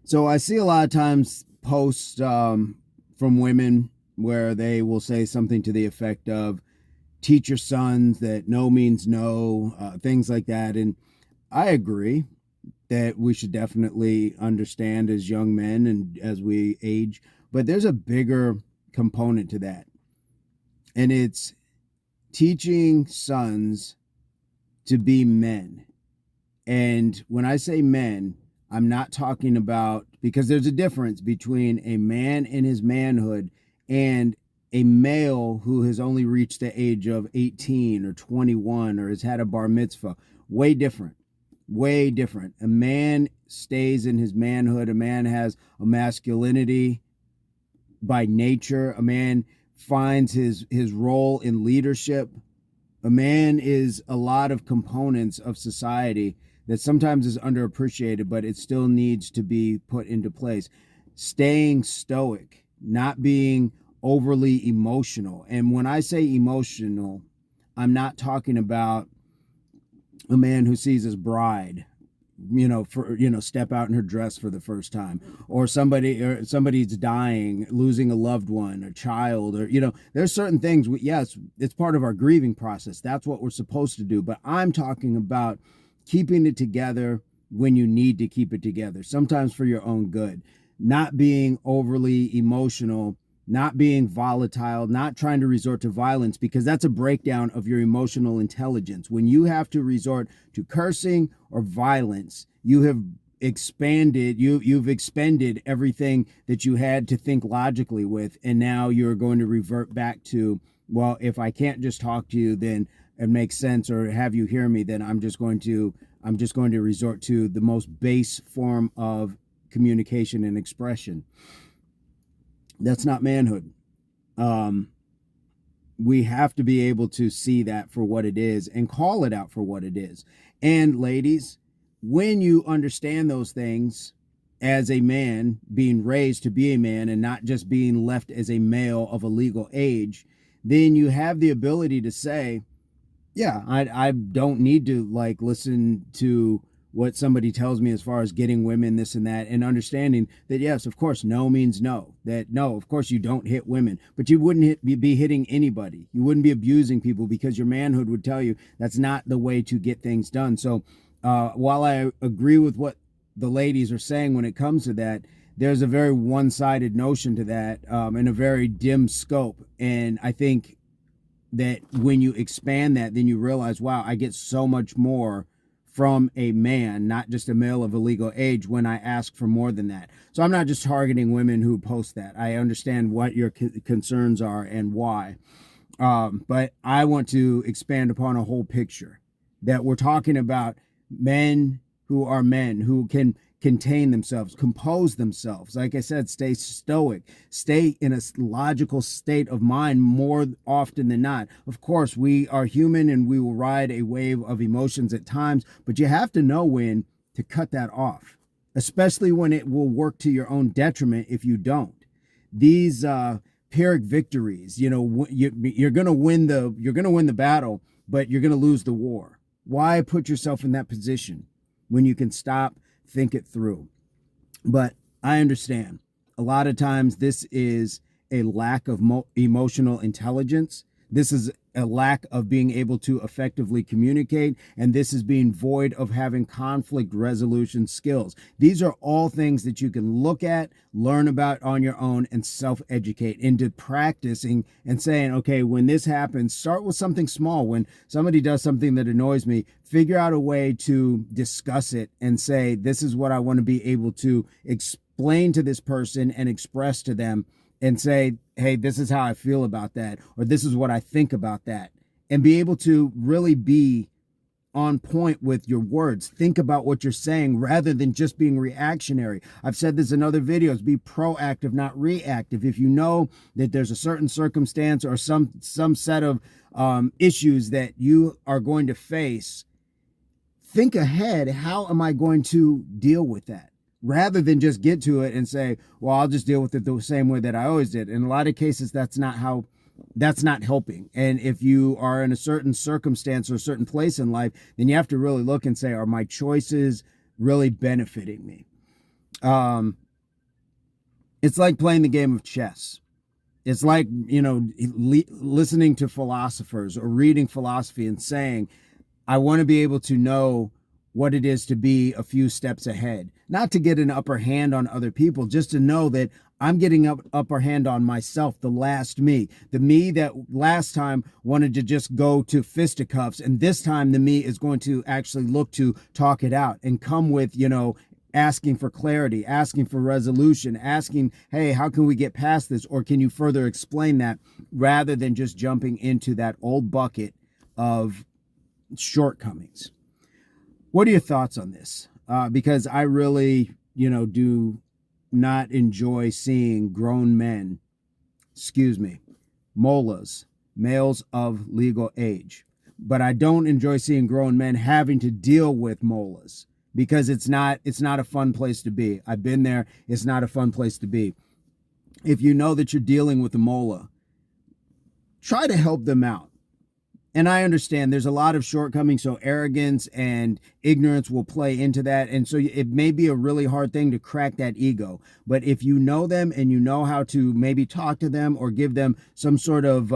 So I see a lot of times posts from women where they will say something to the effect of teach your sons that no means no, things like that. And I agree that we should definitely understand as young men and as we age, but there's a bigger component to that. And it's teaching sons to be men. And when I say men, I'm not talking about, because there's a difference between a man in his manhood and a male who has only reached the age of 18 or 21 or has had a bar mitzvah. Way different. Way different. A man stays in his manhood. A man has a masculinity by nature. A man finds his role in leadership. A man is a lot of components of society that sometimes is underappreciated, but it still needs to be put into place. Staying stoic, not being overly emotional. And when I say emotional, I'm not talking about a man who sees his bride, step out in her dress for the first time, or somebody's dying, losing a loved one, a child, or there's certain things. Yes, it's part of our grieving process. That's what we're supposed to do. But I'm talking about keeping it together when you need to keep it together, sometimes for your own good, not being overly emotional, not being volatile, not trying to resort to violence, because that's a breakdown of your emotional intelligence. When you have to resort to cursing or violence, you've expended everything that you had to think logically with, and now you're going to revert back to, well, if I can't just talk to you, then it makes sense, or have you hear me, then I'm just going to resort to the most base form of communication and expression. That's not manhood. Um, we have to be able to see that for what it is and call it out for what it is. And ladies, when you understand those things as a man being raised to be a man and not just being left as a male of a legal age, then you have the ability to say, yeah, I don't need to like listen to what somebody tells me as far as getting women, this and that, and understanding that, yes, of course, no means no. That no, of course, you don't hit women, but you wouldn't be hitting anybody. You wouldn't be abusing people, because your manhood would tell you that's not the way to get things done. So while I agree with what the ladies are saying when it comes to that, there's a very one-sided notion to that, and a very dim scope. And I think that when you expand that, then you realize, wow, I get so much more from a man, not just a male of a legal age, when I ask for more than that. So I'm not just targeting women who post that. I understand what your concerns are and why. But I want to expand upon a whole picture that we're talking about men who can contain themselves, compose themselves. Like I said, stay stoic, stay in a logical state of mind more often than not. Of course, we are human and we will ride a wave of emotions at times, but you have to know when to cut that off, especially when it will work to your own detriment if you don't. These Pyrrhic victories, you're going to win the battle, but you're going to lose the war. Why put yourself in that position when you can stop, think it through? But I understand a lot of times this is a lack of emotional intelligence. This is a lack of being able to effectively communicate, and this is being void of having conflict resolution skills. These are all things that you can look at, learn about on your own, and self-educate into practicing and saying, okay, when this happens, start with something small. When somebody does something that annoys me, figure out a way to discuss it and say, this is what I want to be able to explain to this person and express to them, and say, hey, this is how I feel about that, or this is what I think about that, and be able to really be on point with your words. Think about what you're saying rather than just being reactionary. I've said this in other videos, be proactive, not reactive. If you know that there's a certain circumstance or some set of issues that you are going to face, think ahead. How am I going to deal with that? Rather than just get to it and say, well, I'll just deal with it the same way that I always did. In a lot of cases, that's not helping. And if you are in a certain circumstance or a certain place in life, then you have to really look and say, are my choices really benefiting me? Um, it's like playing the game of chess. It's like, listening to philosophers or reading philosophy and saying, I want to be able to know what it is to be a few steps ahead, not to get an upper hand on other people, just to know that I'm getting upper hand on myself, the me that last time wanted to just go to fisticuffs. And this time the me is going to actually look to talk it out and come with, asking for clarity, asking for resolution, asking, hey, how can we get past this? Or can you further explain that, rather than just jumping into that old bucket of shortcomings. What are your thoughts on this? Because I really, do not enjoy seeing grown men, mullahs, males of legal age. But I don't enjoy seeing grown men having to deal with mullahs, because it's not a fun place to be. I've been there. It's not a fun place to be. If you know that you're dealing with a mullah, try to help them out. And I understand there's a lot of shortcomings, so arrogance and ignorance will play into that. And so it may be a really hard thing to crack that ego. But if you know them and you know how to maybe talk to them or give them some sort of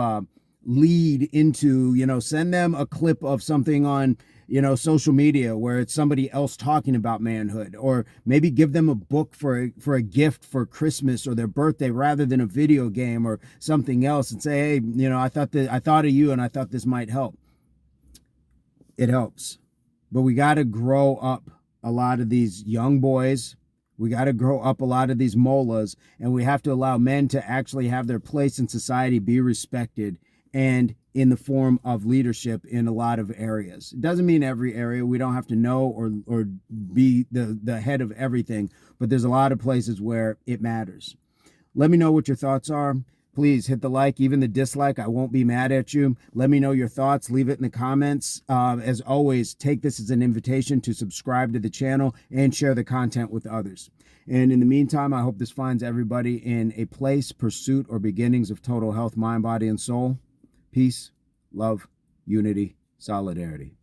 lead into, send them a clip of something on, social media where it's somebody else talking about manhood, or maybe give them a book for a gift for Christmas or their birthday, rather than a video game or something else, and say, hey, I thought of you and I thought this might help. It helps. But we got to grow up a lot of these young boys. We got to grow up a lot of these mullahs, and we have to allow men to actually have their place in society, be respected, and in the form of leadership in a lot of areas. It doesn't mean every area. We don't have to know or be the head of everything, but there's a lot of places where it matters. Let me know what your thoughts are. Please hit the like, even the dislike. I won't be mad at you. Let me know your thoughts. Leave it in the comments. As always, take this as an invitation to subscribe to the channel and share the content with others. And in the meantime, I hope this finds everybody in a place, pursuit, or beginnings of total health, mind, body, and soul. Peace, love, unity, solidarity.